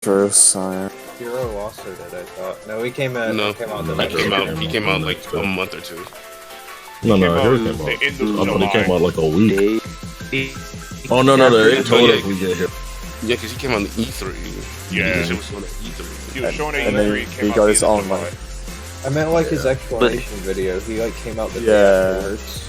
First sire. Hero lost or did I thought? No, he came out. No, he came out he came out like a month or two. No, Hero came out. I thought he came out like a week. Oh no, they told us we get here. Yeah, because he came on the E3. Yeah. He was showing at E3. He was showing at And then E3. he got his own money. I meant like his explanation video. He like came out the day afterwards.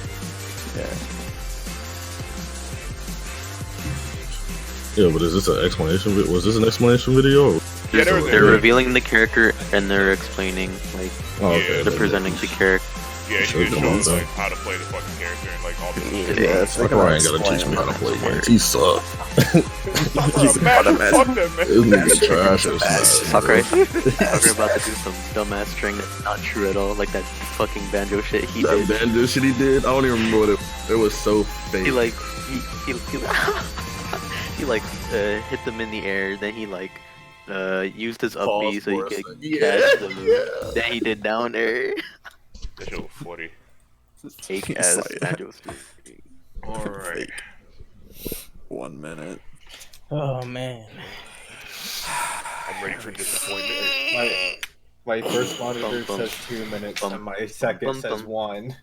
Yeah, but is this an explanation? Was this an explanation video? Or? Yeah, they're revealing the character and they're explaining like they're presenting the character. Yeah, he just shows like how to play the fucking character and like all the. Yeah, it's like Ryan gotta teach me how to play games. He sucks. He's fuck that man. This nigga trash as Sakurai about to do some dumbass string that's not true at all, like that fucking banjo shit he did. That banjo shit he did. I don't even remember what it was. So fake. He like he hit them in the air. Then he like used his up B so he could catch them. Then he did down air. That shit was 40. Fake ass banjo string. Alright. 1 minute. Oh man. I'm ready for disappointment. My first monitor says 2 minutes and my second says 1.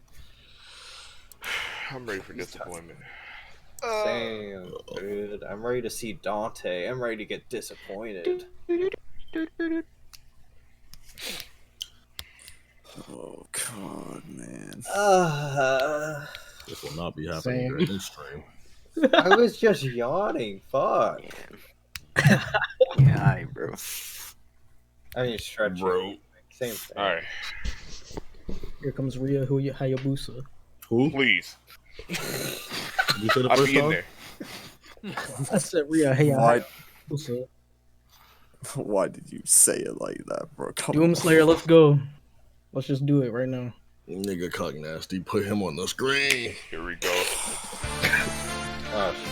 I'm ready for disappointment. Same, dude. I'm ready to see Dante. I'm ready to get disappointed. Oh god, man. This will not be happening during this stream. I was just yawning. Fuck. Yeah, bro. I mean, stretching. Bro. Same thing. Alright. Here comes Rhea Hayabusa. Who? Please. Did you say the I'll first be in time? there. I said Rhea Hayabusa. Why did you say it like that, bro? Doom Slayer, let's go. Let's just do it right now. Nigga cock nasty. Put him on the screen. Here we go.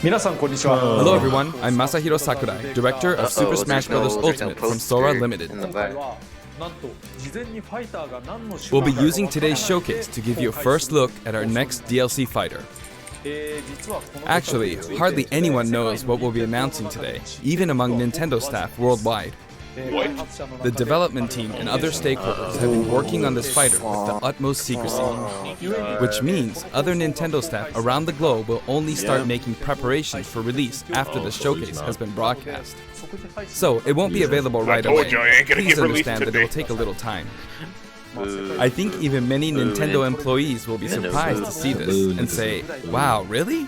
Hello everyone, I'm Masahiro Sakurai, director of Super Smash Bros. Ultimate from Sora Limited. We'll be using today's showcase to give you a first look at our next DLC fighter. Actually, hardly anyone knows what we'll be announcing today, even among Nintendo staff worldwide. The development team and other stakeholders have been working on this fighter with the utmost secrecy, which means other Nintendo staff around the globe will only start making preparations for release after the showcase has been broadcast. So it won't be available right away. Please understand that it will take a little time. I think even many Nintendo employees will be surprised to see this and say, "Wow, really?"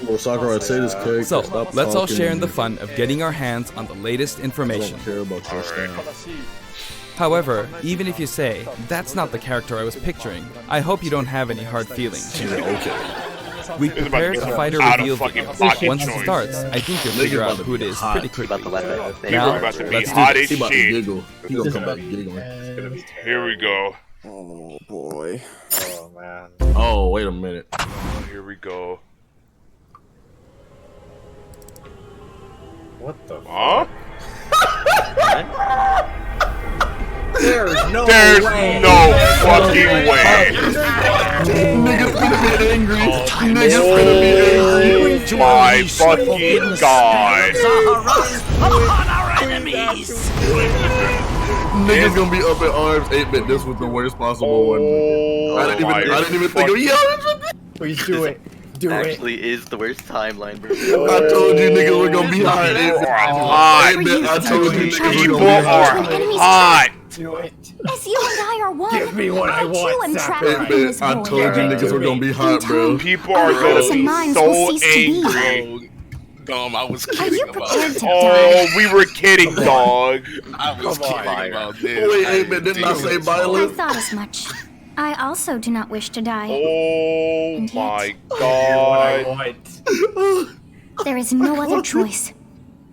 Well, Sakurai, say this character. So, Stop let's all talking share in the and fun of getting our hands on the latest I information. don't care about your style. However, even if you say, "That's not the character I was picturing," I hope you don't have any hard feelings. Okay. We prepared a fighter reveal video. Once it joint. starts, I think you'll figure out who it is pretty quickly. Now, Now, let's do let's do hot this. as He about to shit. giggle. He gonna come back giggling. Here we go. Oh boy. Oh man. Oh, wait a minute. Here we go. What the? Huh? There's no There's way. no fucking way. Niggas gonna be angry. Niggas gonna be angry. My fucking god. Niggas gonna be up in arms. 8-bit. This was the worst possible one. I didn't even think of Please do it. Do it. Actually is the worst timeline, bro. I told you niggas were gonna be hot. People are hot. 8-bit, I told you niggas were People gonna be hot. are hot. Do it. As you and I are one, Give me what I want, am trapped Sakurai. in 8-bit, this I void. told you niggas were gonna be hot, bro. People are gonna be so angry. Dumb, I was Are kidding you about prepared it. to Oh, die? we were kidding, dog. I was kidding about this. Wait, 8-bit, didn't I say I violent? thought as much. I also do not wish to die. Oh And yet, my What I god. want. there is no other choice.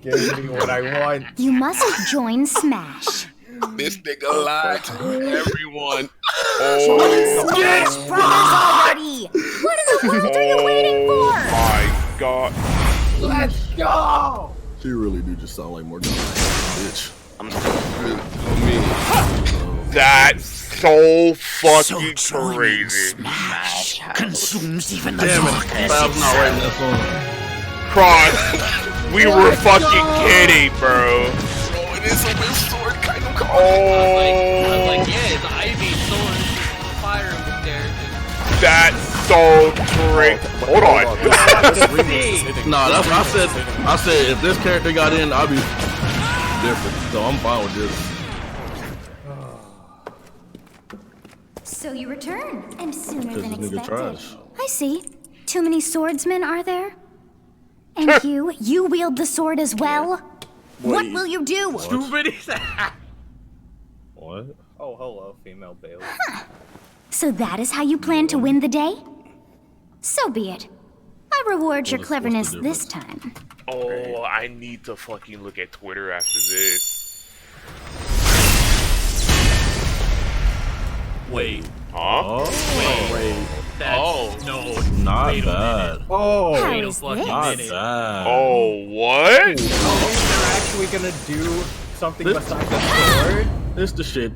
Give me what I want. You must join Smash. This nigga lied to everyone. Oh Smash Brothers already! What in the world are you waiting for? my god. Let's go. She really do just sound like Morgan. Bitch. That's so fucking crazy. Consumes even the Damn it. Fab's not writing that song. Cross. We were fucking kidding, bro. Bro, it is a whip sword kind of card. I was like, yeah, it's Ivy sword, fire with character. That's so great. Hold on. Nah, that's what I said if this character got in, I'd be different. So I'm fine with this. So you return, and sooner Because than this nigga expected. trash. I see. Too many swordsmen, are there? And you wield the sword as well? What will you do? Stupid. What? Oh, hello, female Bailey. So that is how you plan to win the day? So be it. I reward your cleverness this time. Oh, I need to fucking look at Twitter after this. Wait. Huh? That's, no. Not bad. Oh, How Wait a is fucking this? Not minute. bad. Oh, what? they're actually gonna do something This- besides the sword? This the shit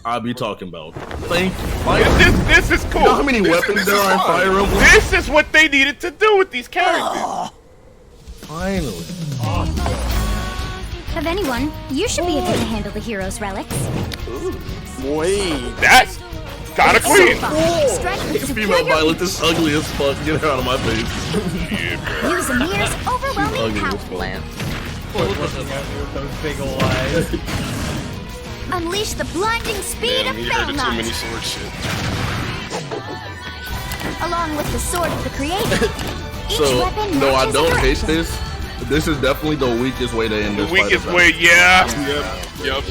I be talking about. Thank you. This is cool. You know how many weapons there are in Fire Emblem? This is what they needed to do with these characters. Finally. Of anyone, you should be able to handle the hero's relics. Wait. That's kind of clean. Strike with Female superior Violet is ugly as fuck. Get her out of my face. use Amir's overwhelming Ugly as power. fuck. Lance. With those big ol' eyes. Unleash the blinding speed Damn, of you heard the too Failnaught, many sword shit. along with the sword of the creator. Each So, weapon no, I matches don't your hate essence. this. This is definitely the weakest way to end The this weakest fight. way, yeah. Yep.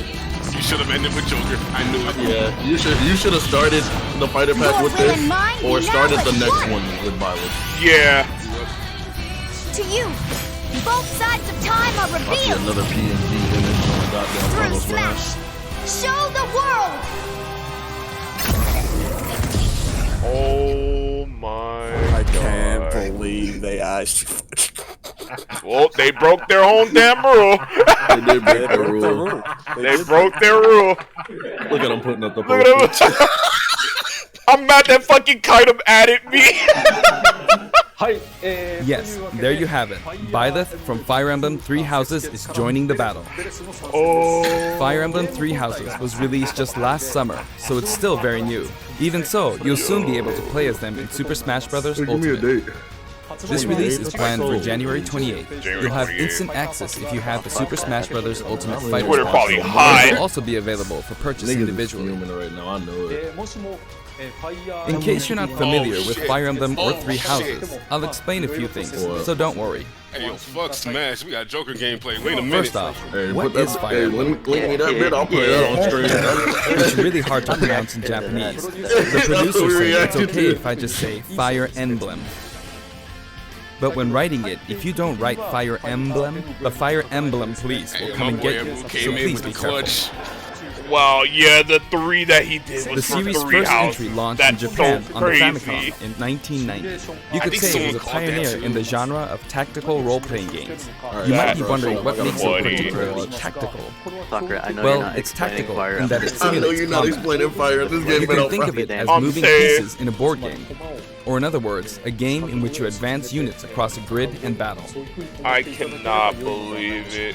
You should have ended with Joker. I knew it. Yeah, you should have started the fighter pack Your with will this, and mine or be started now the at next one. one with Violet. Yeah. To you, both sides of time are I see revealed another PNG image on the goddamn through Chrono Smash. Smash. Show the world. Oh my I can't God. believe they actually. Well, they broke their own damn rule. They did break the broke the rule. rule. They broke their rule. Look at them putting up the Look at poster. them. I'm mad that fucking Kaitum added me. Yes, there you have it. BYLETH from Fire Emblem Three Houses is joining the battle. Oh. Fire Emblem Three Houses was released just last summer, so it's still very new. Even so, you'll soon be able to play as them in Super Smash Bros. Give me a Ultimate. date. This release is planned for January 28th. January You'll have 28th. instant access if you have the Super Smash Bros. Ultimate Fighter. Twitter probably It high. will also be available for purchase Niggas is individually. fuming right now. I know it. In case you're not familiar with shit. Fire Emblem or Oh, Three shit. Houses, I'll explain a few things, so don't worry. Hey, yo, fuck Smash. We got Joker gameplay. Wait a minute. First off, Hey, what put that, is Fire hey, Emblem? link me that bit. I'll play that on stream. It's really hard to pronounce in Japanese. The producer said it's okay if I just say Fire Emblem. But when writing it, if you don't write Fire Emblem, the Fire Emblem police will Hey, come my and boy get you, Emblem so came in please with be the careful. clutch. Well, yeah, the 3 that he did The was for series' 3 first houses. entry launched in That's Japan so on the crazy. Famicom in 1990. You could think say it someone was a called that pioneer too. in the genre of tactical role-playing games. Alright, You might that's be wondering what makes it funny. particularly tactical. Soccer, I know you're Well, not it's explaining tactical Fire in that Emblem. it I know simulates you're not combat. explaining Fire. This game You been can out think for of it as I'm moving saying- pieces in a board game. Or in other words, a game in which you advance units across a grid and battle. I cannot believe it.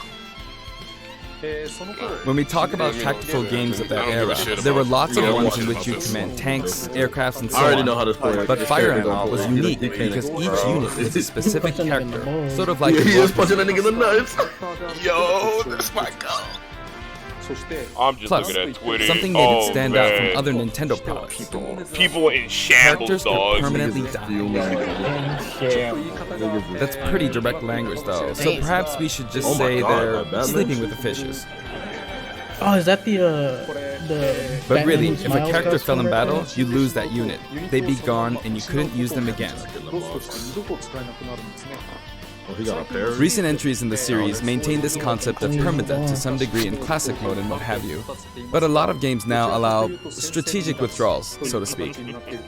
When we talk about tactical games of that I don't give a era, shit there were about- lots of Yeah, ones I'm in which watching you about command tanks, aircrafts, and so I already on. know how this plays. But Fire Emblem was unique because each unit is a specific character, sort of like Yeah, a he is role-playing. punching that nigga in the nuts. Yo, that's my god. I'm just Plus, looking at Twitter. something made Oh, it stand out man. from other Nintendo products. People in shambles, Characters could dog. permanently die. That's pretty direct language, though, so perhaps we should just Oh my say God, they're Batman. sleeping with the fishes. Oh, is that the But Batman really, Who if a Smiles character costume fell in right battle, there? you lose that unit. They'd be gone, and you couldn't use them again. Oh, he got a parry. Recent entries in the series maintain this concept of permadeath to some degree in classic mode and what have you. But a lot of games now allow strategic withdrawals, so to speak.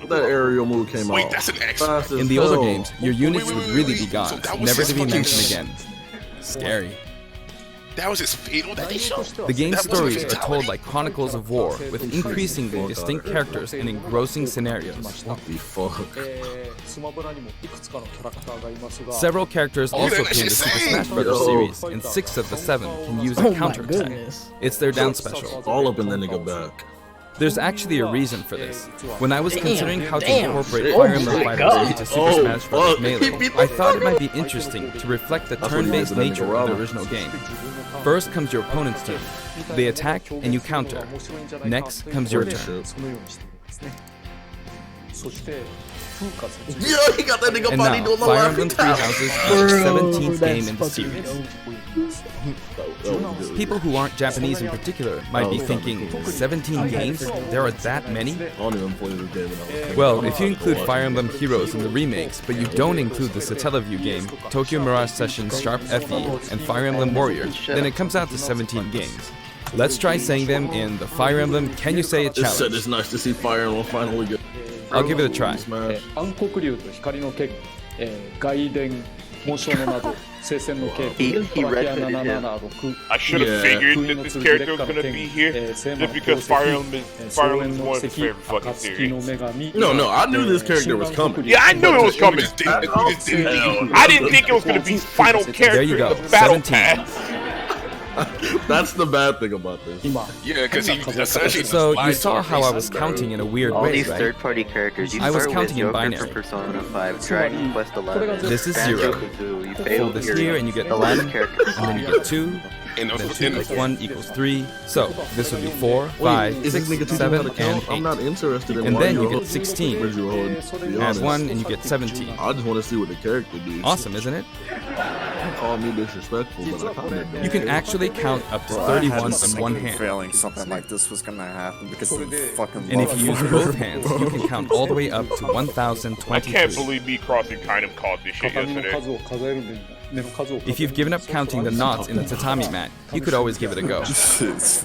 That aerial move came Wait, out. that's an X. Fast as In the older hell. games, your units Wait, would wait, really wait. be gone, So that was never his to be fucking mentioned again. Scary. That was his fatal that they showed? The game's That wasn't stories are fatality? told like chronicles of war, with increasingly distinct characters and engrossing scenarios. What the fuck? Several characters also that appear in the shit's Super insane. Smash Bros. Yo. series, and 6 of the 7 can use a Oh my counterattack. goodness. It's their down special. All up in the nigga back. There's actually a reason for this. When I was considering how to damn. incorporate Oh Fire Emblem my Fighters God. into Super Oh, Smash Bros. fuck. Melee, I thought it might be interesting to reflect the That's what he did turn-based to that nature nigga of the Robin. original game. First comes your opponent's turn. They attack and you counter. Next comes your turn. Yo, he got that nigga And body now, doing the Fire laughing Emblem Three tap. Houses is the 17th game in the That's series. fucking People who aren't Japanese in particular might be thinking, 17 games? There are that many? I don't even play this game. And I was Well, if you include Fire Emblem Heroes in the remakes, but you don't include the Satellaview game, Tokyo Mirage Sessions Sharp FE, and Fire Emblem Warrior, then it comes out to 17 games. Let's try saying them in the Fire Emblem Can You Say It This said challenge. it's nice to see Fire Emblem finally get. I'll give it a try. Smash. 暗黒竜と光の剣、外伝、紋章の謎、聖戦の警部、 He トラキア read it, 776、 I should have Yeah. figured 封印 that の this 剣 character 劣 was 化の gonna be 剣、 here 聖魔 just の because 宝 Fire 石、 Emblem 荘 is 園の one of his 石、 favorite fucking 暁の series. 女神。 No, I knew this character was coming. Yeah, I knew it was coming. I didn't think it was gonna be final character you in go, the battle 17. pass. That's the bad thing about this. Yeah, because he essentially So just you lied saw to our how I faces, was bro. counting in a weird All way, these right? third-party characters, you I was start counting in with Joker binary. from Persona 5, Dragon Quest 11, This is Banjo 0. Kazooie, you Fold failed this your here and you get the last 1, character. and then you get 2, And then also- 2 and- plus 1 equals 3. So this would be 4, Wait, 5, is this 6, nigga teaching 7, how to count? and I'm 8. not interested in And why then you you're get holding- 16. Where's your holding? To be Add honest. 1 and you get 17. I just want to see what the character do. Awesome, isn't it? Call me disrespectful, but I kinda do. You can actually count up to Bro, I 31 had a on one sinking hand. feeling something like this was gonna happen because of the fucking And if love you use for both hands, you can count all the way up to I can't 1023. believe me crossing kind of called this shit 鏡の yesterday. 数を数える目の数を数える If you've given up counting the knots in the tatami mat, you could always give it a go.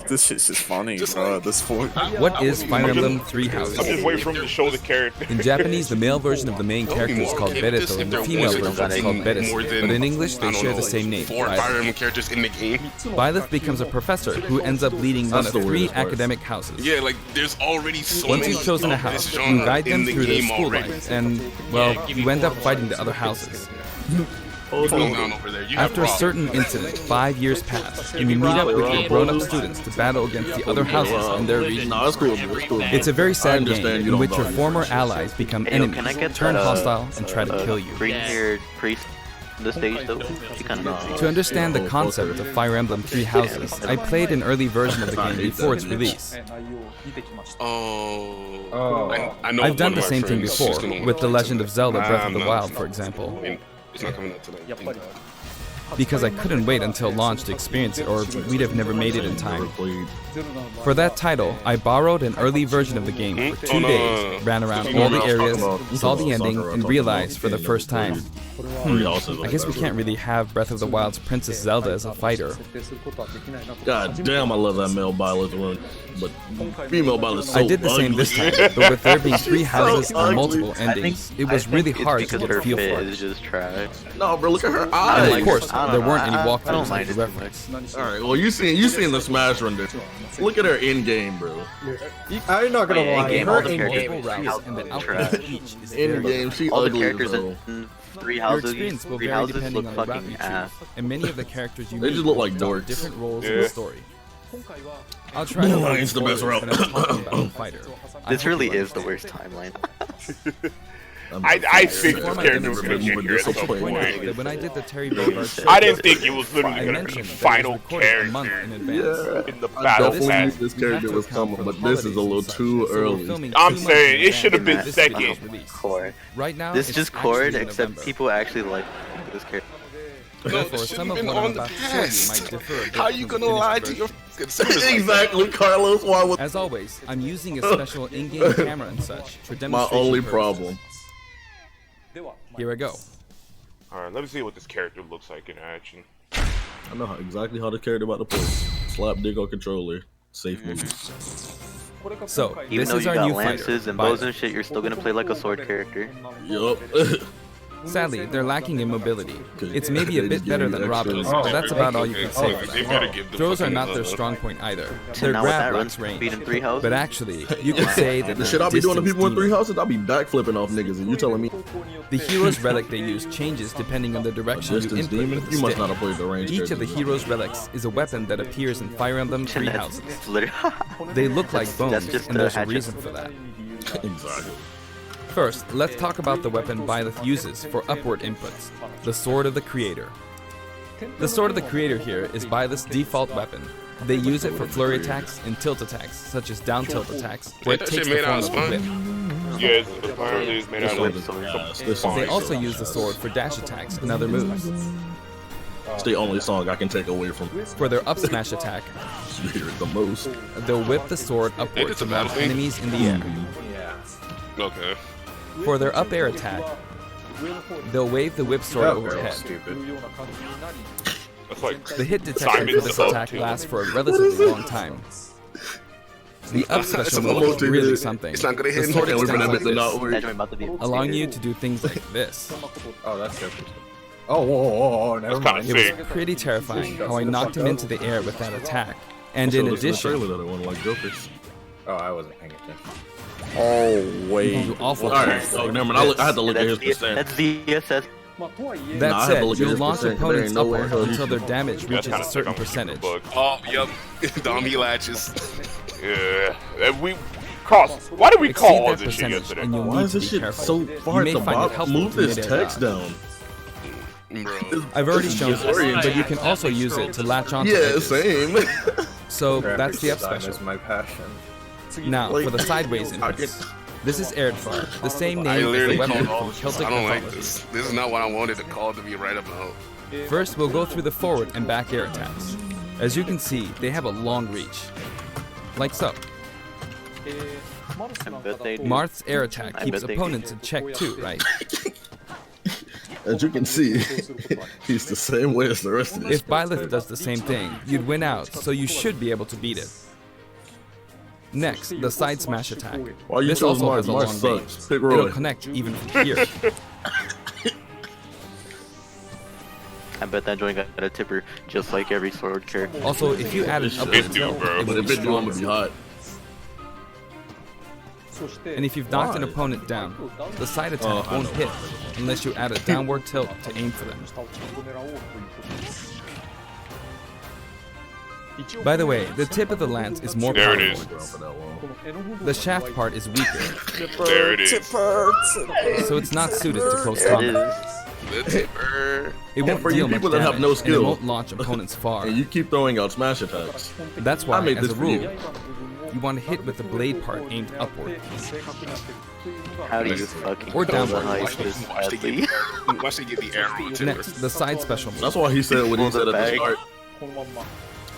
this shit's just funny, bro. At this point, What is Fire Emblem Three Houses? I'm just waiting for him to show the character. In Japanese, the male version of the main character is called Bereto, and the female version is called Beres. But in English, they share the same name. 4 Fire Emblem characters in the game. BYLETH becomes a professor who ends up leading one That's of the 3 weirdest part. academic houses. Yeah, like there's already so Once many you've chosen a of this house, you genre guide in them the through their game school already. life, and, well, you end up fighting the other houses. What's going on over there? You have After a Rob. certain incident, 5 years pass, and you meet up with your grown-up students to battle against the other houses in their region. No, it's cool. It's cool. It's a very I sad game understand you in don't which your value former this. allies become Hey, yo, can I enemies, get turn that, hostile, and try to kill you. green-haired priest on the stage though? She kind of To understand the concept of Fire Emblem Three Houses, I played an early version of the game before its release. 内容を見てきました。 Oh, I know I've done one the of my same thing friends before, is gonna- with The Legend of Zelda Breath of the no, Wild, for example, and it's not coming out tonight. やっぱり because I couldn't wait until launch to experience it, or we'd have never made it in time. For that title, I borrowed an early version of the game for 2 days, ran around all the areas, saw the ending, and realized for the first time, I guess we can't really have Breath of the Wild's Princess Zelda as a fighter. 設定することはできないなと。 God damn, I love that male BYLETH run, but female BYLETH is so I did the same ugly. this time, but with there being 3 houses So and ugly. multiple endings, it was really hard to because get a her feel fit for is it. just trash. No, bro, look at her And eyes. of course, I don't there know, weren't any I don't walkthroughs mind to it too reference. All right, well, you seen the Smash render. Look at her in game, bro. I'm not gonna Yeah, lie. in-game, her all the in-game characters is are Routes and the trash. outfit of each is In very game, she All the ugly as characters hell. in three Your houses, experience will three vary houses depending look on the route fucking you ass. choose, and many of the characters you They meet just look like adopt dorks. different roles in Yeah. the story. I'll try to avoid It's the best spoilers route. when I'm talking about the fighter. I This hope really you is the understand. worst timeline. I figured Before this my character was gonna demonstration, get here at I some should point point. out that when I did the Terry Bogard I didn't think it was literally I gonna be the mentioned that it was final recorded a month character in advance. in the I battle definitely pass. knew this character was coming, but this is a little too early. I'm saying it should have been This second. is released. Core. Right now, This it's just cord, actually except November. people actually like this character. Therefore, this some should've of been what I'm on the about to show you past. might differ a bit How you from gonna the lie finished to your version. fucking service like that? Exactly, Carlos. Why would As always, I'm using a special in-game camera and such for my demonstration only purposes. problem? Here I go. Alright, let me see what this character looks like in action. I know exactly how the character about to play. Slap dick on controller. Safe move. So, Even this though is you our got new lances fighter, and bows BYLETH. and shit, you're still gonna play like a sword character. Yup. Sadly, they're lacking in mobility. It's maybe a bit better than Robin's, but that's about all you can say for them. Throws are not their strong point either. Their grab lacks range. But actually, you could say that The shit I'll be doing to distance people in 3 demon. houses, I'll be backflipping off niggas, and you telling me The hero's relic they use changes depending on the direction you distance input demon? with the You must stick. not have played the range. Each of the hero's relics is a weapon that appears in Fire Emblem 3 houses. They look like bones, just and the there's a hatchet. reason for that. Exactly. First, let's talk about the weapon BYLETH uses for upward inputs, the Sword of the Creator. The Sword of the Creator here is BYLETH's default weapon. They use it for flurry attacks and tilt attacks, such as down tilt attacks, where it That takes shit the made out form of a of whip. Yes, apparently it's made out of They also use the sword for dash attacks and other moves. It's the only song I can take away from For their up smash attack, you hear it the most. they'll whip the sword Ain't upward this to a knock battle thing? enemies in the air. Yeah. Okay. For their up air attack, they'll wave the whip sword That girl's overhead. stupid. That's like The hit detection Simon for this Says attack too. lasts for a relatively long time. The up special move is really something. It's not gonna The hit sword him. extends like not this, allowing you to do things like this. Oh, that's different. Oh, whoa, never kinda mind. It was sick. pretty terrifying how I knocked him into the air with that attack. And in addition, that I want like Jokers. Oh, I wasn't paying attention. Oh, wait. you awful Alright, things oh, like never mind. I had to this. look at his percent. That's DSS. That Nah, I had to look said, at you'll his launch percent. opponents There ain't no way upward in hell until you their damage That's reaches kind a of certain percentage. Oh, yep. Dommy latches. Yeah. Cross. Why did we call Exceed all that this shit percentage, yesterday? and you'll Why need is to this be shit careful. so far may to find it Bob? helpful Move to this mid-air text dodge. down. Bro. I've already shown this, disorienting. but you can also use it to latch onto Yeah, edges. same. So that's the up Graphic design special. is my passion. Now, Like- for the sideways inputs. This is Erdfar, the same I name as the literally weapon called all from this. Celtic I don't like mythology. this. This is not what I wanted the call to be right about. First, we'll go through the forward and back air attacks. As you can see, they have a long reach. Like so. I bet they do. Marth's air attack I keeps bet they opponents in check too, right? As you can see, he's the same way as the rest of this. If BYLETH does the same thing, you'd win out, so you should be able to beat it. Next, the side smash attack. Why you This chose also Marth? has a Marth long range. sucks. Pick It'll Roy. connect even from here. I bet that joint got a tipper just like every sword character. Also, if you add an It upward do, tilt, bro. it But will if be it do, I'm stronger. gonna be hot. And if you've knocked an Why? opponent down, the side attack Oh, I won't know. hit unless you add a downward tilt to aim for them. By the way, the tip of the lance is more There it powerful. is. The shaft part is weaker, There it is. so it's not suited to close It combat. is. The tipper. It won't for you deal much people that have damage, no and it skill. won't launch opponents far. And you keep throwing out smash attacks. That's I why, made as this a for rule, you. you want to hit with the blade part aimed upward. How do you fucking Or downward. overhype this athlete? Watch they get the arrow too. Next, the side special move. That's what he said when he said at the Bag. start.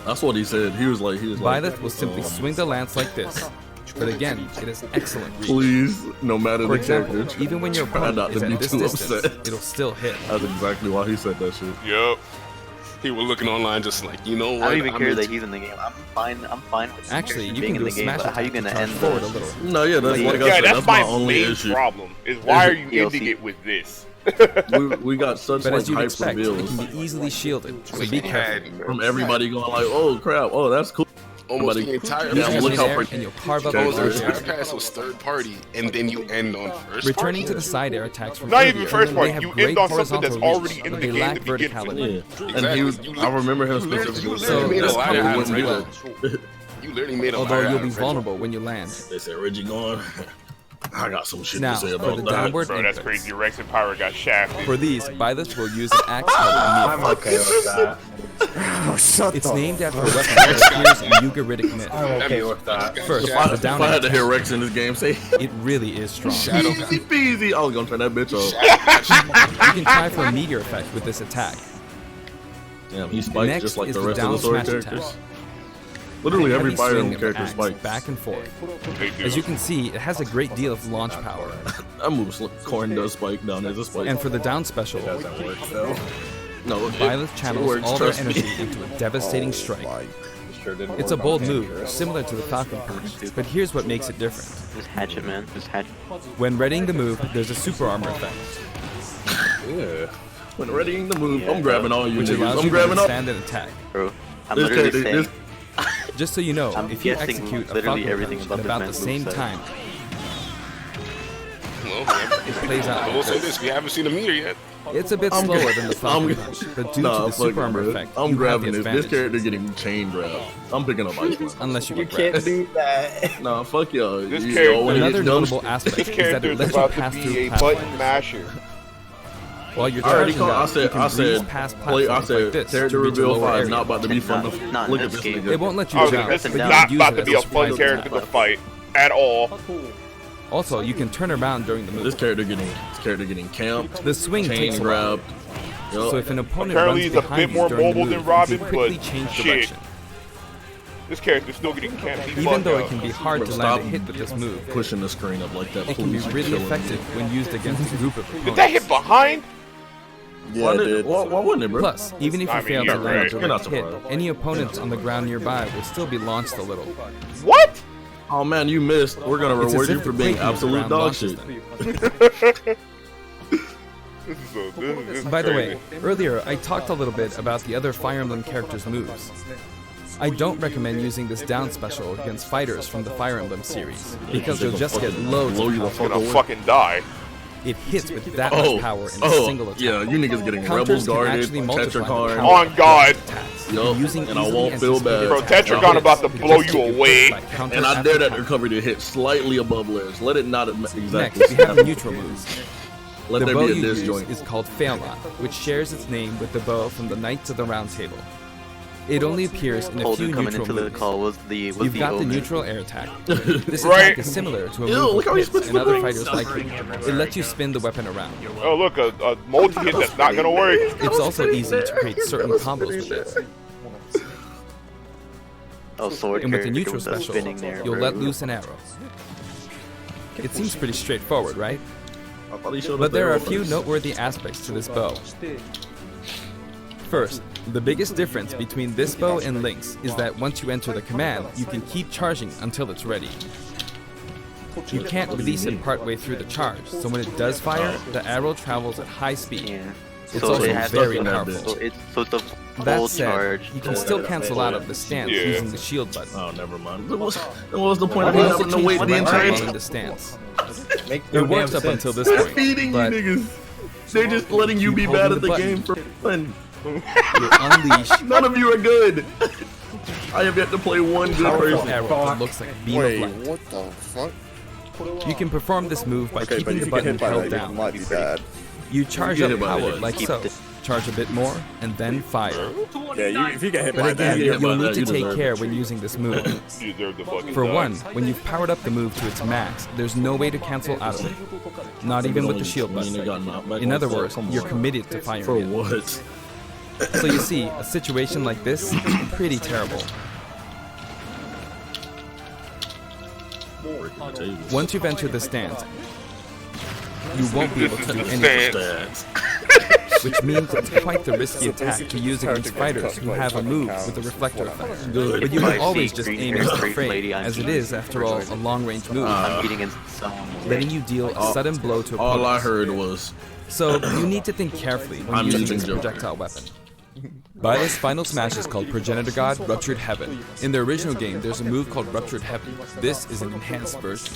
That's what he said. He was like, BYLETH will simply swing the lance like this. But again, it has excellent reach. please, no matter For the example, character. even when your try not opponent to is be at this too distance, upset. it'll still hit. That's exactly why he said that shit. Yup. He was looking online just like, you know what? I don't even care in- that he's in the game. I'm fine with Actually, you being can in do the a game, smash but how you attack gonna to charge end forward a the little. No, yeah, that's Yeah, like I Yeah, said. that's That's my my only main issue. problem. Is why are you DLC. ending it with this? We got such But like as you'd hype expect, it reveals can be easily shielded, so be careful. from everybody going like, "Oh crap! Oh, that's cool." Almost Everybody- the entire Yeah, Use look it how in air, pretty- and you'll carve up Those the are target. first pass was third party, and then you end on first. Returning to the side air attacks from Not earlier, even first they party, have you great end on something that's horizontal already reach, in but the they game lack to begin verticality. Yeah, and he was. I remember him specifically. So saying made a this lot combo of wouldn't difference. do well, You literally made a although lot you'll out be of it. vulnerable when you land. They said Reggie gone. I got some shit Now, to say for about the that. downward Bro, that's inputs. crazy. Rex and Pyro got shafted. For these, BYLETH will use an axe called I'm Amir. okay with that. Oh, shut It's the named after a weapon that appears in Ugaritic myth. I'm okay with that. First, If I, the if down I had to attack. hear Rex in this game say, It really is strong. "Easy peasy," I was gonna turn that bitch off. You can try for a meteor effect with this attack. Damn, he spikes Next just like is the the rest of down the sword smash attack. characters. Literally every Heavy Fire swing Emblem of the character axe spikes. back and forth. They do. As you can see, it has a great deal of launch power. That moves like corn does spike down as a spike. And for the down special, Doesn't work though. no, BYLETH channels works, all their trust me. energy into a devastating strike. Sure didn't It's a work bold on move, Dangerous. similar to the Falcon Punch, but here's what makes it different. Just hatchet, man. Just hatchet. When readying the move, there's a super armor effect. Yeah. When readying the move, I'm grabbing all you which niggas. allows I'm you grabbing to all. stand and attack. Bro, I'm This literally character- saying. Just so you know, I'm if you guessing execute a literally Falcon everything Punch about at this about the man's same moveset. time, Well, man, it plays out I like will say this. this: we haven't seen a meter yet. It's a bit I'm slower good. than the Falcon Punch, but due to the fuck super it, armor bro. effect, I'm you have grabbing the this. This advantage. character getting chain grabbed. I'm picking up ice cream. Unless you You get can't grabbed. do that. Nah, fuck y'all. This You character- know, when it Another gets dumb notable shit- aspect This is that character it is lets you about pass to through be a platforms. button masher. While you're I already charging called. up, I you said. can I breeze said. past I platforms said. like this Character to reach a reveal lower 5 area. not about to be fun. Not Look in at this this game. nigga. It won't let you Okay, jump, this but is you not can use about it to as be a surprise fun character attack. to fight at all. Also, you can turn around during the This move. character getting camped. The swing Chain takes a while, grabbed. Yup. so if an opponent Apparently runs he's a behind bit you more during the mobile move, than you Robin, can quickly but change shit. direction. This character's still getting camped. Even though it can be hard to Stop land a hit with this move, pushing the screen up like that. it can be please. really Killing me. effective when used against a group of Did that hit opponents. behind? Yeah, Why, it did, did. why wouldn't it, bro? Plus, even if I you mean, fail to you're land right. a You're not direct hit, surprised. any opponents on the ground nearby will still be launched a little. What? Oh man, you missed. We're gonna It's reward as you if for the being breaking absolute ground dog launches shit. them. This is By the crazy. way, earlier I talked a little bit about the other Fire Emblem characters' moves. I don't recommend using this down special against fighters from the Fire Emblem series, because you'll just get loads blow of you the power. fuck gonna away. fucking die. It hits with that much power in a single attack. yeah, you niggas getting Counters rebel can guarded, actually multiply the Tetrakarn. power On God. attacks, Yup, using and I easily won't feel bad. anticipated Bro, attacks Tetrakarn or about to hits blow could just you take away. by counter And I after dare that counter. recovery to hit slightly above layers. Let it not exactly. Next, we have the neutral moves. Let The there bow be a you use disjoint. is called Phaelon, which shares its name with the bow from the Knights of the Round Table. It only appears in a Holden few coming neutral into the moves. call was the You've got the omen. neutral air attack. This Right. attack is similar to a Ew, move look how he with Hits spins and the other rings. fighters like it. It lets you spin the weapon around. Oh, look, a multi-hit that's not gonna work. It's also easy to create certain combos with it. Oh, sword And with the character neutral with the special, spinning there, you'll bro. let loose an arrow. It seems pretty straightforward, right? I thought he showed But up there are a there few first. noteworthy aspects to this bow. First, the biggest difference between this bow and Link's is that once you enter the command, you can keep charging until it's ready. You can't release it partway through the charge, so when it does fire, the arrow travels at high speed. Yeah. It's So also it has very stuck in that powerful. So it's the That full said, charge. you can still cancel out of the stance Yeah. using the shield button. Oh, never mind. What was the point of You me also having to change wait the the entire direction time? in the stance. Make It no works damn up sense. until this They're point, feeding you but niggas. They're just letting you be keep bad holding at the the game for fun. you'll unleash None of you are good. I have yet to play one good powerful person. arrow that looks like a beam Wait, of light. what the fuck? You can perform this move by Okay, but keeping if the you get button hit by held that, down. it might be bad. You charge You up get hit by power that, like keep so. the- Charge a bit more, and then fire. Yeah, if you get hit But by again, that, hit by you'll that, need you to take deserve care it. when using this move. You deserve to fucking For die. one, when you've powered up the move to its max, there's no way to cancel out of it. Not even with the shield button. In other words, you're committed to For firing it. what? So you see, a situation like this is pretty terrible. Once you've entered the stance, you won't be able to do anything, Stats. which means it's quite the risky attack to use against fighters who have a move with a reflector effect. Good. But you can If I always see just green aim hair, into the straight frame, lady, I'm as it beating. is, after all, a long-range move, I'm beating against someone. letting you deal a sudden blow to All I opponents. heard was, So you need to think carefully when I'm using using this Joker. projectile weapon. BYLETH's final smash is called Progenitor God Ruptured Heaven. In the original game, there's a move called Ruptured Heaven. This is an enhanced version.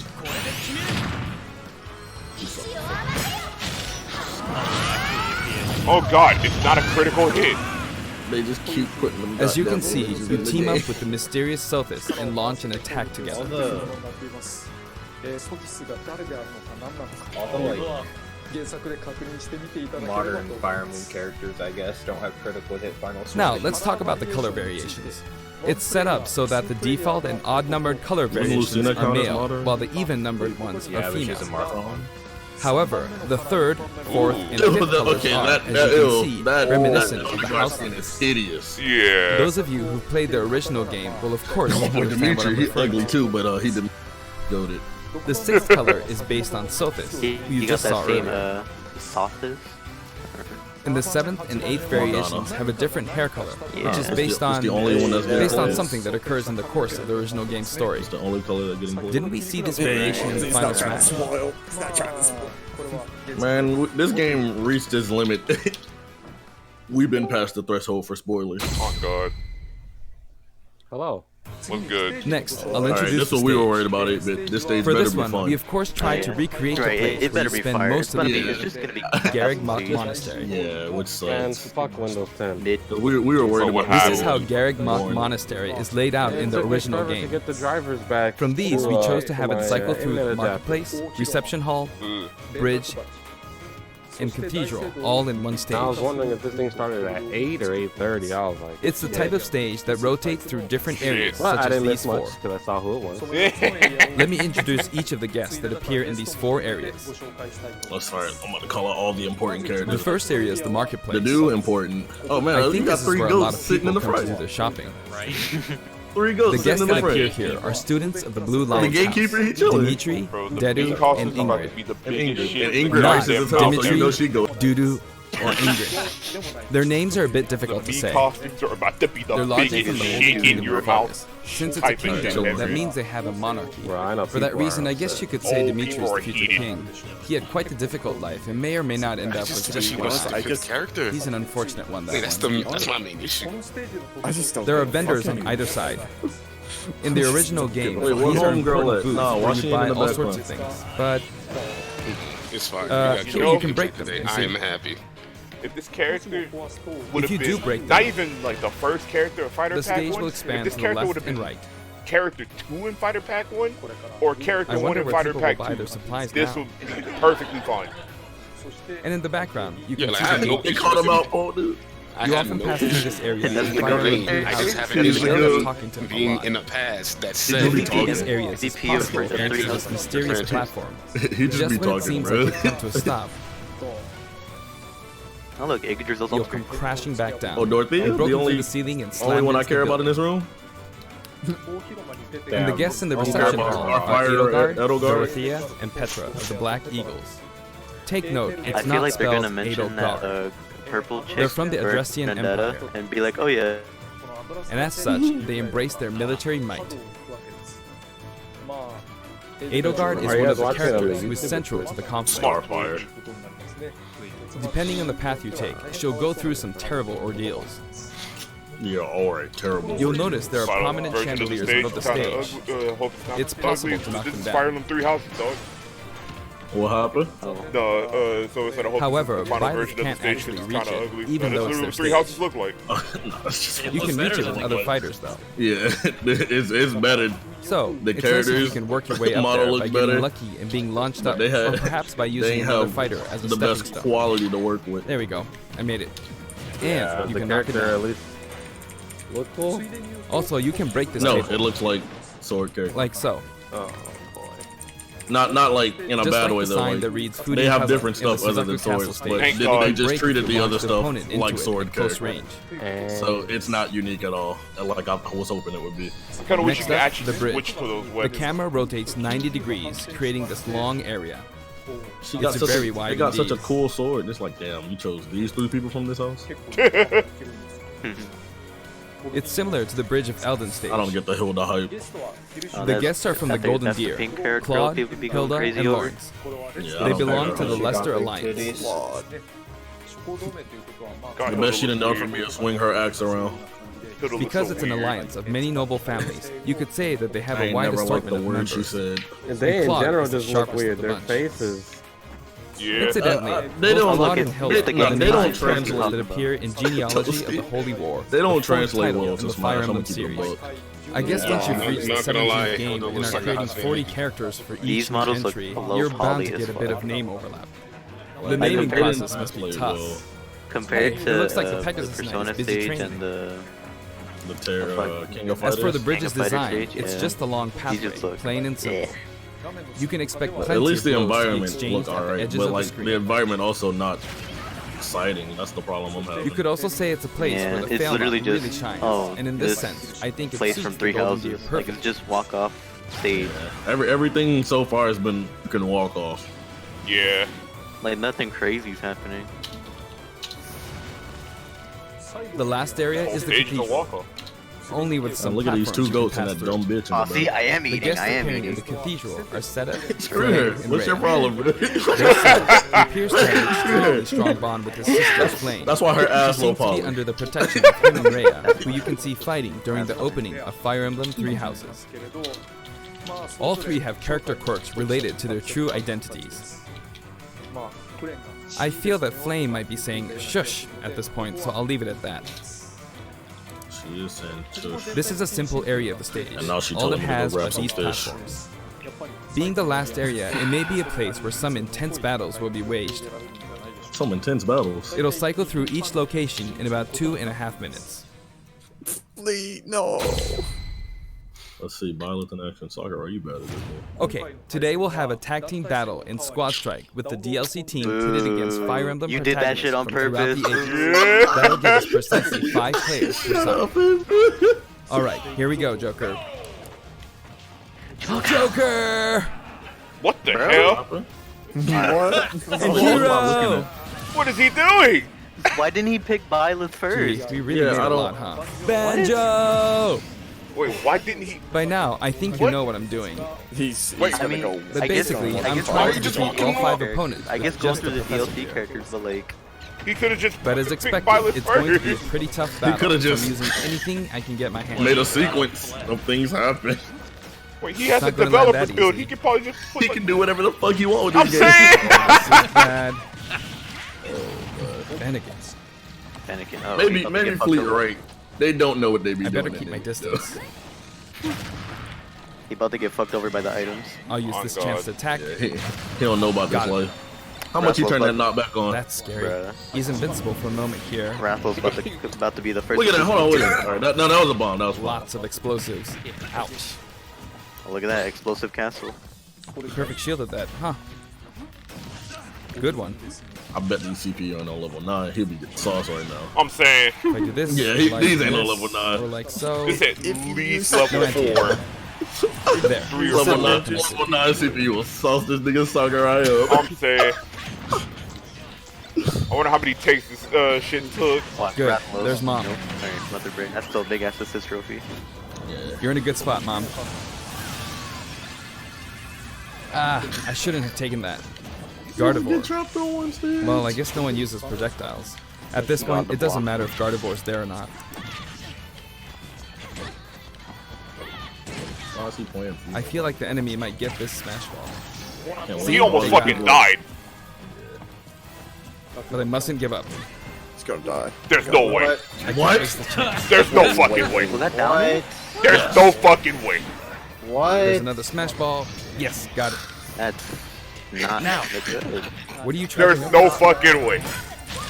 Oh God, it's not a critical hit. they just keep putting them. As you can goddamn see, images you in the team game. up with the mysterious Sophis and launch an attack All together. the modern Fire Emblem characters, I guess, don't have critical hit final smash. Now, let's talk about the color variations. It's set up so that the default and odd-numbered color variations Lucina are count as male, modern? while the even-numbered ones Yeah, are which female. is a mark. However, the third, fourth, and Ew, fifth colors okay, are, that as you can ew, see, that reminiscent that of the house skin limits. is hideous. Yeah. Those of you who played the original game will of course My boy understand what Dimitri, I'm he referring ugly to. too, but he didn't goat it. The sixth color is based on Sophis, He, who you he got just saw that same earlier. sauces. And the seventh and eighth variations have a different hair color, which is It's based the on only one that's based on played. something that occurs in the course of the original game's story. It's the only color that getting played. Didn't we see this variation in the He's final not trying to smash? spoil. He's not trying to spoil. Man, this game reached its limit. We've been past the threshold for spoilers. Oh God. Hello. What's good? Next, I'll Alright, introduce this the what we were stage. worried about it, but this stage For better this be one, fun. we of course tried to recreate the Right, place it where better you be spend fire. most of the It's day. just gonna be Garrick Mach Monastery. Yeah, which And sucks. fuck Windows 10. We were worried So what about This is how happened? Garrick Mach Monastery is laid out in the original To game. get the drivers back. From these, we chose to have it cycle through internet Marketplace, Reception Hall, Ugh. Bridge, and Cathedral, all in one stage. I was wondering if this thing started at 8 or 8:30. I was like, It's the type of stage that rotates through different areas, well, such I as didn't these miss four. much because I saw who it was. Let me introduce each of the guests that appear in these 4 areas. Let's start. I'm gonna call out all the important The characters. first area is the marketplace. The new important. Oh man, I you think got this is 3 where a lot ghosts of sitting in people the come to do front. their shopping. 3 ghosts The guests sitting in the that appear front. here are students of the Blue The Lions gatekeeper, he House, chilling. Dimitri, Bro, the Dedu, bee costume and is about to Ingrid. be the And biggest Ingrid. shit. And Ingrid Not ices his house, so you Dimitri, know she go. Dudu, or Ingrid. Their names are a bit difficult to Bee say. costumes are about to be Their the logic biggest in the shit Holy in Kingdom your of mouth. Focus. Since it's a Type in kingdom, Henry. that means they have a monarchy. Bro, I know For that people reason, are I guess you could say Old Dimitri people is are the future heated. king. He had quite a difficult life and may or may not end up with She just was one. I just- character. He's an unfortunate one, that That's one. that's my main issue. I just don't. There are give a vendors fuck on anymore. either side. In the original game, Wait, what these are homegirl important at? booths Nah, where why you she buy in the all sorts background? of things. But It's fine. here you can break them. and see. I'm happy. If this character If you do break not them, even like the first character of Fighter the Pack stage 1, will if expand this to the character would left have and been right. character 2 in Fighter Pack 1 or character I 1 wonder in where Fighter people will Pack buy 2, their supplies this now. would be perfectly fine. And in the background, you Yeah, can like, see I the know meat. They caught him out, oh dude. You often pass through this area That's and the find great- a I just haven't and He's you end good. up talking to them a being lot. in the past that He said just be Defeating talking. these areas is VP of possible to enter this mysterious Different. platform. He just be Just when it talking, seems bro. like you've come to a stop, Oh look, Ignor's also you'll come crashing back down. Oh, Dorothea? You've broken The through only the ceiling and only slammed one I into care the about in building. this room? And the guests in the Our reception fighter- hall our are fighter, Edelgard, Edelgard. Dorothea, and Petra of the Black Eagles. Take note, it's I feel not like they're spelled gonna mention that Edelgard. purple chick. They're from the or Adressian Vendetta, Empire. and be like, oh yeah. And as such, they embrace their military might. Edelgard is Are you one guys of the watching characters that? who is central to the conflict. Starfire. Depending on the path you take, she'll go through some terrible ordeals. Yeah, alright, terrible. You'll notice there are Silent prominent version of the chandeliers stage, above the kinda stage. ugly, hope not It's ugly. possible to knock This them is down. Fire Emblem 3 houses, dog. What happened? No, so it's like a whole However, final BYLETH version of the can't stage actually because reach it's kind it, of ugly. even though That's it's what 3 their houses stage. look like. No, it's just- You can reach it with other fighters, though. Yeah, it's better. So, The it's nice if you characters, can work your way up model there by looks getting better. lucky and being launched But up, they have- or perhaps by They using another have fighter as a the stepping best stone. quality to work with. There we go. I made it. And you the can knock it character at down. least look cool. Also, you can break this No, table, it looks like sword character. like so. Oh boy. Not like in a Just bad like way the though. sign Like, that reads Foodie they have Puzzle different in the stuff other than Suzaku Castle swords, stage. but Thank they God. just Break treated to the other launch stuff opponent into like it sword at close character. range. And So it's not unique at all, like I was hoping it would be. I kind of wish Next you could up, actually the bridge. switch to those The weapons. camera rotates 90 degrees, creating this long area. She It's such very a, wide they got such a indeed. cool sword. It's like, damn, you chose these 3 people from this house. It's similar to the Bridge of Elden stage. I don't get the Hilda hype. The guests are from the Golden that's Deer, the pink haired girl Claude, people be going Hilda, crazy and over. Lawrence. Yeah, I They don't belong care. to the Leicester Alliance. God, The best she Hilda done looks for me weird. is swing her axe around. Hilda looks Because so it's an weird. alliance of many noble families, you could say that they have I a ain't wide never liked assortment the of word she members. said. they in Claude general is the just look sharpest weird. of the Their bunch. faces. Yeah. Incidentally, they both don't Claude look and at- Hilda look at the are game. the They don't main characters translate. that appear in Genealogy of the Holy War. They don't the fourth translate title well in to the Smash. Fire I'm Emblem gonna keep it series. buck. I guess once you've I'm reached the not gonna 17th lie, game Hilda and looks are like a creating hot 40 baby. characters for These each models look entry, below you're bound poly to as get a bit fuck. of name overlap. The Like, naming compared- process must be tough. Compared Hey, to it looks like the the Pegasus Knight is Persona busy stage training. and the King of As Fighters. for the bridge's King of Fighter design, stage, it's yeah. just a long He pathway, just looks- plain and simple. yeah. You can expect At plenty least of the blows to be environment exchanged look at the alright, edges but of the like screen. the environment also not exciting. That's the problem I'm having. You could also say it's a place Yeah, where the it's Failmont literally really just shines. oh, And in this this sense, I think it place suits from the 3 Golden Deer houses. Like perfectly. it's just walk off stage. Everything so far has been you can walk off. Yeah. Like nothing crazy's happening. The last area is the Stage is a cathedral. walk-off. only with some Look at these two platforms goats you and can that pass dumb through. bitch in Oh, the see, back. I am The eating. guests I am appearing in eating. the cathedral are Seta, Sure. Flame, and What's your Rhea. problem, bro? He appears to have an extremely strong bond with his sister Flame. That's why her ass She low seems to be poly. under the protection of him and Rhea, who you can see fighting during the opening of Fire Emblem Three Houses. All three have character quirks related to their true identities. I feel that Flame might be saying shush at this point, so I'll leave it at that. She is saying shush. This is a simple area of the stage. And now she All told it him to go has grab are some these fish. platforms. Being the last area, it may be a place where some intense battles will be waged. Some intense battles. It'll cycle through each location in about 2.5 minutes. Please, no. Let's see, BYLETH in action. Soccer, are you better than me? Okay, today we'll have a tag team battle in Squad Strike with the DLC team pitted against Fire Emblem You did that shit on protagonists from throughout purpose. the ages. That'll give us precisely 5 players per side. Alright, here we go, Joker. Joker! What the hell? What? And Hero! What is he doing? Why didn't he pick BYLETH first? We really Yeah, made I a don't- lot, huh? Banjo! Wait, why didn't he? By now, I think you know what I'm doing. He's Wait, gonna I mean, go. But I guess- basically, I I'm guess trying to just defeat walking all 5 over. opponents. I guess with going just through the professor DLC here. characters, but like, He could have just. But as picked expected, BYLETH it's going to be a first. pretty tough battle. could've so just I'm using anything I can get my hands Made a on. sequence of things happen. Wait, he has a not gonna land developer's that build. easy. He could probably just. Put He can do whatever the fuck he want with I'm this game. saying. This is bad. Bennigan's. Anakin. Oh, Maybe he's about to get fucked Fleet over. right. They don't know what they be I doing. better keep my distance. He about to get fucked over by the items. I'll use Oh, this God. chance to attack. He don't know about Got this it. life. How much you Raffles turn that button. knockback on? That's scary. Bruh. He's invincible for a moment here. Raffles about to be the first. Look at that. Hold on. Wait a minute. All right, that was a bomb. That was a bomb. Lots of explosives. Ouch. Oh, look at that explosive castle. Perfect shielded that, huh? Good one. I bet these CPU ain't on level 9. He'll be getting sauce right now. I'm saying. If I do this, Yeah, like these ain't on this, level 9. Or like so. This at least level No idea. 4. There. 3 or Level 4. 9 CPU will sauce this nigga Sakurai up. I'm saying. I wonder how many takes this shit took. Watch, Good. Raffles. There's Mom. Nope. Alright, Mother Brain. That's still a big ass assist trophy. You're in a good spot, Mom. Ah, I shouldn't have taken that. Gardevoir. Trapped on one stage. Well, I guess no one uses projectiles. At this point, it doesn't matter if Gardevoir's there or not. Why is he playing? I feel like the enemy might get this Smash Ball. He almost fucking died. But I mustn't give up. He's gonna die. There's no way. I can't What? waste the chance. There's no fucking way. Was that down? What? There's no fucking way. There's What? another Smash Ball. Yes, got it. That's not Now. good. What are you trying There's no fucking way.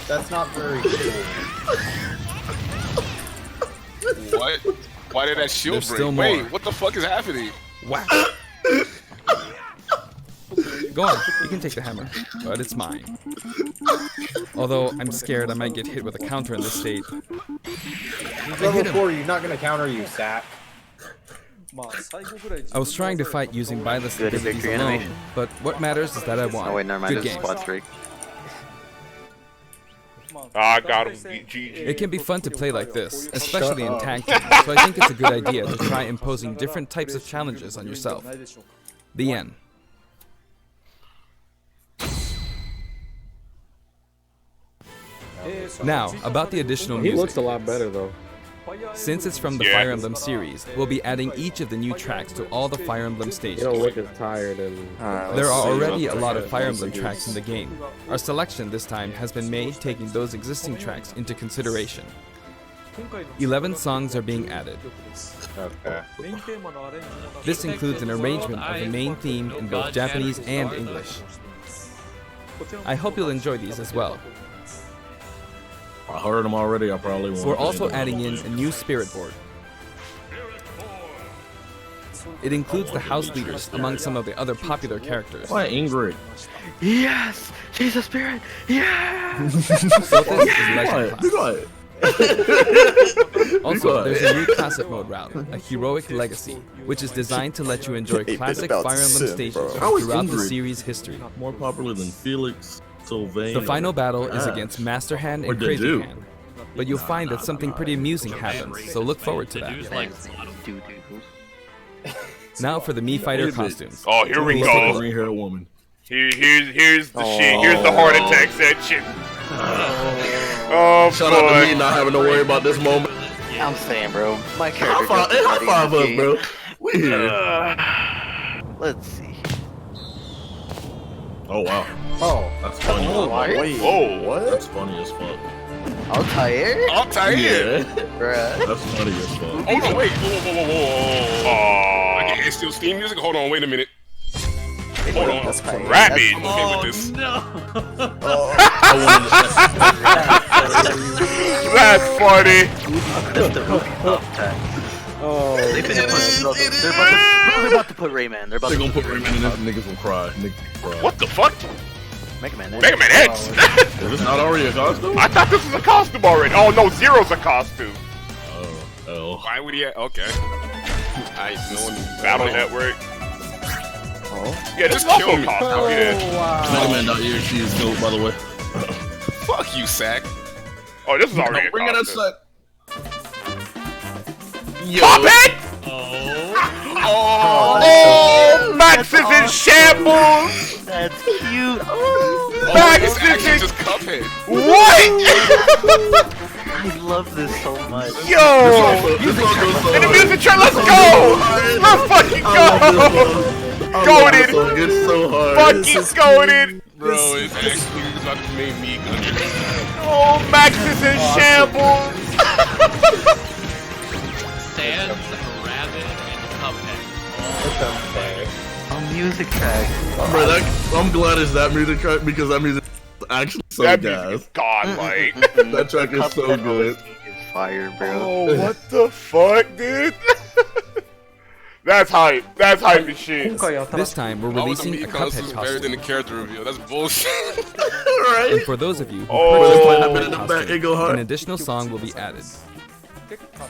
That's not very cool. What? Why did that shield There's break? still more. Wait, what the fuck is happening? Wow. Go on, you can take the hammer, but it's mine. Although I'm scared I might get hit with a counter in this state. Level 4, you're not gonna counter you, Sack. I was trying to fight using BYLETH's Good abilities victory alone, animation. but what matters is that I won. Oh wait, never mind. Good This is game. squad strike. I got him. GG. It can be fun to play like this, especially in tag team, so I think it's a good idea to try imposing different types of challenges on yourself. The end. Now, about the additional He music. looks a lot better though. Since it's from the Yeah. Fire Emblem series, we'll be adding each of the new tracks to all the Fire Emblem You stages. don't look as tired and. There are already a lot of Fire Emblem tracks in the game. Our selection this time has been made taking those existing tracks into consideration. 11 songs are being added. Okay. This includes an arrangement of the main theme in both Japanese and English. I hope you'll enjoy these as well. I heard him already. I probably won't. We're also adding in a new spirit board. It includes the house leaders among some of the other popular characters. Why Ingrid? Yes, she's a spirit. Yeah. Sothis is Legend Be class. quiet. Also, there's a new classic mode route, a heroic legacy, which is designed to let you enjoy Ain't been classic about Fire to Emblem sin, stages bro. How is throughout the Ingrid? series history. More popular than Felix, Sylvain. The final battle is Ash. against Master Hand Or and Crazy Deju. Hand. but you'll find that something pretty amusing happens, so look forward to that. Now for the Mii Fighter costumes. Oh, here we go. Green hair woman. Here's the shit. Here's the heart attack section. Oh, shout out to me not having to worry about this moment. I'm saying, bro. My character. High five us, bro. We here. Let's see. Oh wow. Oh, that's funny. Wait, what? That's funny as fuck. Altair? Altair? Bruh. That's funny as fuck. Hold on, wait. Whoa. I can hear still Steam music. Hold on, wait a minute. Hold on. That's crazy. Rabbit. Okay with this. No. That's funny. That's the movie tag. Oh, They're about to put Rayman. They're gonna put Rayman in this, niggas will cry. What the fuck? Mega Man X. Mega Man X? Is this not already a costume? I thought this was a costume already. Oh no, Zero's a costume. Oh. Why would he? Okay. I know Battle Network. Oh. Yeah, this is also a costume. Yeah. Mega Man.exe is dope, by the way. Fuck you, Sack. Oh, this is already a Bring it costume. outside. Pop it! Oh, Max is in shambles! That's cute. Max is actually in... just Cuphead. What? I love this so much. Yo! And the music track, let's go! Let's fucking go! Goated! It's so hard. Fucking goated! Bro, it's actually about to make me good. Oh, Max is in shambles! Sans, Rabbit, and Cuphead. A music track. Bro, I'm glad it's that music track because that music is actually so That gas. music is godlike. That track is so good. It's fire, bro. Oh, what the fuck, dude? That's hype. That's hype as shit. This time, we're releasing a Cuphead better than costume. the character reveal. That's bullshit. And for those of you who Oh. purchased the costume, an additional song will be added.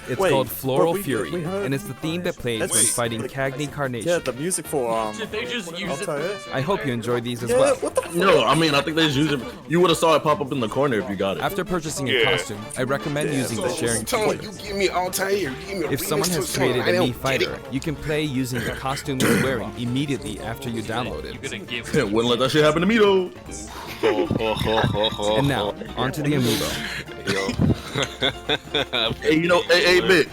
It's called Floral Fury, and it's the theme that plays when fighting Cagney Carnation. Yeah, the music for Should they just use it? I hope you enjoy these as well. No, I mean, I think they just use it. You would have saw it pop up in the corner if you got it. After purchasing a costume, I recommend using the sharing feature. You give me Altair. If someone has created a Mii Fighter, you can play using the costume it's wearing immediately after you download it. Wouldn't let that shit happen to me though. And now, onto the amiibo. Hey, you know, hey, Bit.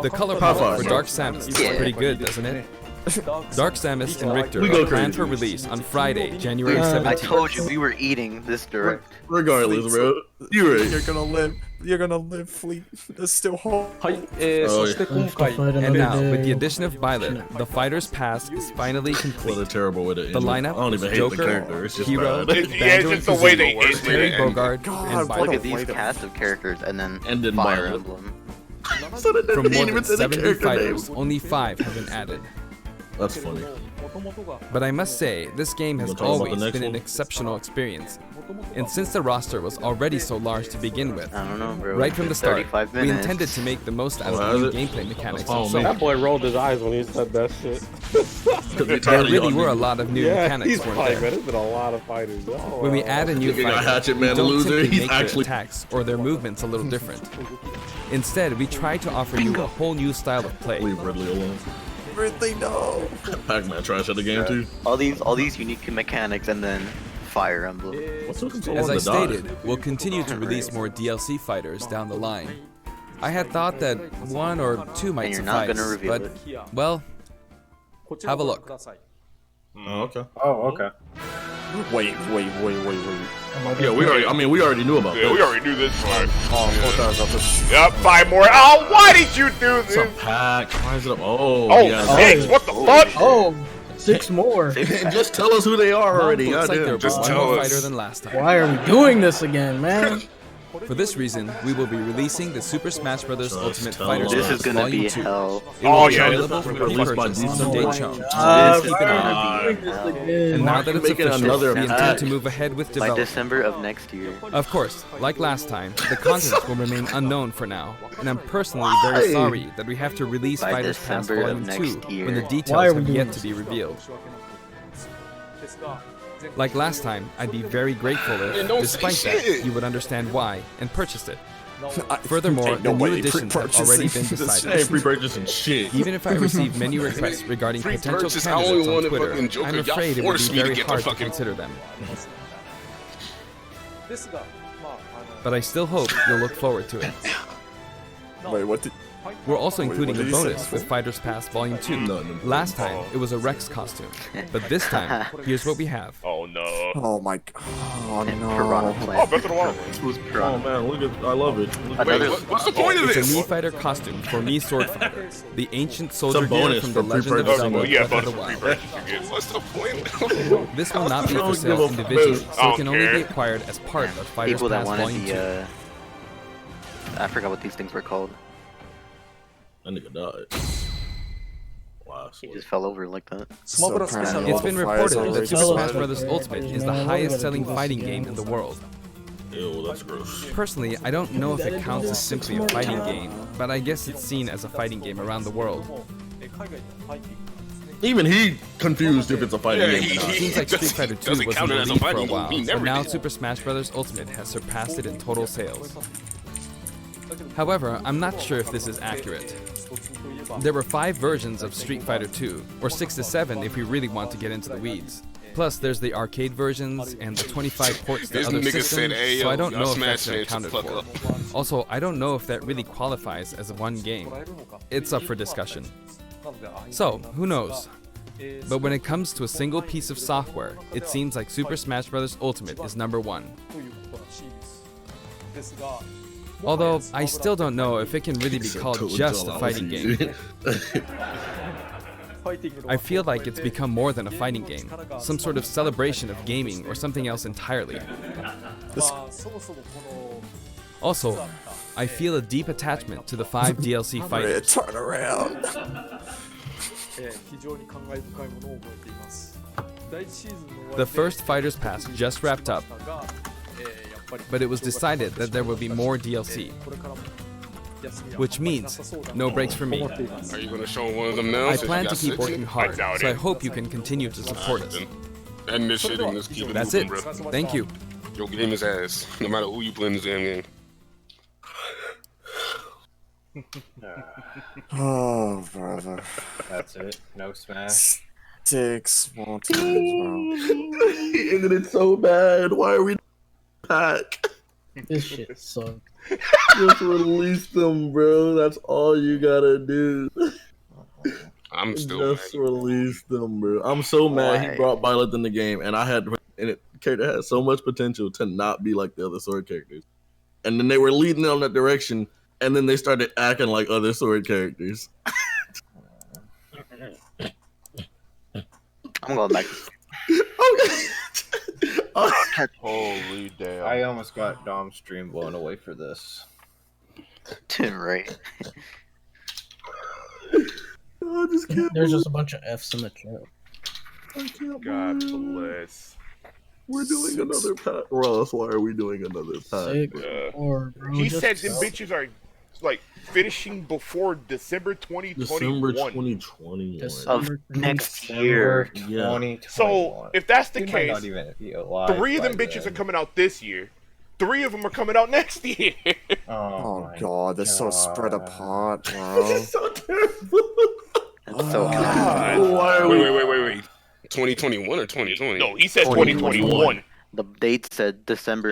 The color palette for Dark Samus is pretty good, doesn't it? Dark Samus and Richter are planned for release on Friday, January 17th. I told you we were eating this direct. Regardless, bro. You're right. You're gonna live. You're gonna live, Fleet. There's still hope. そして今回 And now, with the addition of BYLETH, the Fighter's Pass is finally What a complete. terrible way to end The it. lineup I don't even is hate Joker, the character. It's just Hero, bad. Yeah, it's Banjo and just the way they Kazooie, ended Terry it. Bogard, God, and what Look a BYLETH. at these way to- cast of characters and then Ended Fire by- Emblem. So they From didn't more even than say the 70 character fighters, name. only 5 have been added. That's funny. But I must say, this game has Wanna talk about the always next been an one? exceptional experience. And since the roster was already so large to begin with, I don't know, bro. right from the start, 35 we minutes. intended to make the most out Oh, of the has new it? gameplay mechanics. That's fine with So, me. That boy rolled his eyes when he said that shit. there really were a lot of new Yeah, mechanics, he's weren't like, man, there? there's been a lot of fighters. Oh, When we add a new Thinking a fighter, Hatchet we Man don't loser, simply he's make their actually- attacks or their movements a little different. Instead, we try to offer you a whole new style of play. Leave Ridley alone. Ridley, no. Pac-Man trash at the game too. all these unique mechanics and then Fire Emblem. What's taking so As long I to die? stated, we'll continue to release more DLC fighters down the line. I had thought that 1 or 2 might And you're not suffice, gonna reveal but, it. well, have a look. Oh, okay. Oh, okay. Wait. Yeah, we already knew about Yeah, this. we already knew this one. Oh, hold on, about this. Yep, 5 more. Oh, why did you do this? It's a pack. Why is it up? Oh, Oh, yeah. 6. What the fuck? Oh, 6 more. Just tell us who they are already. Looks like Goddamn. they're Just one tell more us. fighter than last time. Why are we doing this again, man? For this reason, we will be releasing the Super Smash Bros. Just Ultimate tell Fighter us. This is Pass gonna Volume be 2. hell. It will Oh, be yeah, available for released by purchase Disney. someday chunk. This Just is keep an eye gonna on it. be hell. And now that it's Making official, another we pack. intend to move ahead with By development. December of next year. Of course, like last time, the contents will remain unknown for now, and I'm personally very sorry that we have to release By Fighters Pass December of Volume 2 next when year. the Why details are we have doing yet this? to be revealed. Like last time, I'd be very grateful if, don't say despite that, shit. you would understand why and purchase it. Furthermore, Ain't the new nobody additions have already been pre-purchasing this decided. Ain't pre-purchasing shit. Even if I receive many requests regarding potential Pre-purchase, I candidates only on wanted Twitter, fucking Joker. I'm Y'all afraid it would be forced me to very get the hard to fucking- consider them. But I still hope you'll look forward to it. Wait, what did? We're also Wait, including what a did he say bonus before? with Fighters Pass Volume 2. No. Last time, it was a Rex costume. But this time, here's what we have. Oh no. Oh my. Oh Piranha no. Plant. Oh, Breath of the Wild. Who's Oh Piranha? man, look at, I love it. Look at Wait, Another- what's the point of It's a this? Mii Fighter costume for Mii Sword Fighter, the ancient It's soldier a gear bonus from the for Legend of pre-purchasing. Zelda Oh, yeah, Breath of bonus the for Wild. pre-purchase. You get- What's the point? This will not be for don't sale give a individually, fuck. so it can I only don't be care. acquired as part of Fighters People that Pass wanted Volume 2. the I forgot what these things were called. That nigga died. Wow. He just fell over like that. So apparently It's all been the fires reported that already Super Smash started. Bros. Ultimate is the highest-selling fighting game in the world. Ew, that's gross. Personally, I don't know if it counts as simply a fighting game, but I guess it's seen as a fighting game around the world. Even he confused if it's a fighting Yeah, game. or not. It seems like Street Fighter 2 doesn't was in count the it as a lead for a fighting game. while, He but never now did. Super Smash Bros. Ultimate has surpassed it in total sales. However, I'm not sure if this is accurate. There were 5 versions of Street Fighter 2, or 6 to 7 if we really want to get into the weeds. Plus, there's the arcade versions and the 25 ports to This other nigga systems, said, "Hey, so I yo, don't y'all know if Smash that's fans accounted fuck for. up." Also, I don't know if that really qualifies as one game. It's up for discussion. So, who knows? But when it comes to a single piece of software, it seems like Super Smash Bros. Ultimate is number 1. Although, I still don't know if it can really be called just a fighting game. I feel like it's become more than a fighting game, some sort of celebration of gaming or something else entirely. Also, I feel a deep attachment to the 5 DLC Red, fighters. turn around. The first Fighters Pass just wrapped up, but it was decided that there will be more DLC, which means no breaks for me. Are you gonna show one of them now? I since you plan got to keep six? working hard, doubt so I it. hope you can continue to support us. End this shit and let's keep it That's moving, it. bro. Thank you. Your game is ass, no matter who you play in this damn game. Oh, brother. That's it. No Smash. 6 more times, bro. He ended it so bad. Why are we pack? This shit sucked. Just release them, bro. That's all you gotta do. I'm still Just release them, bro. I'm so mad he brought BYLETH in the game, and I had and it character had so much potential to not be like the other sword characters. And then they were leading on that direction, and then they started acting like other sword characters. I'm going back. Holy damn. I almost got Dom's stream blown away for this. Right. I just can't. There's just a bunch of F's in the chat. I can't God believe bless. we're doing another pack. Ross, why are we doing another pack? 6 or bro. He just said them stop. bitches are like finishing before December 2021. December 2021. Of next year. Yeah. 2021. So if that's the We might case, not even be alive 3 of them by bitches then. are coming out this year. 3 of them are coming out next year. Oh, my God, they're so spread God. apart, bro. So terrible. That's so Why are we? Wait. 2021 or 2020? No, he said 2021. 2021. The date said December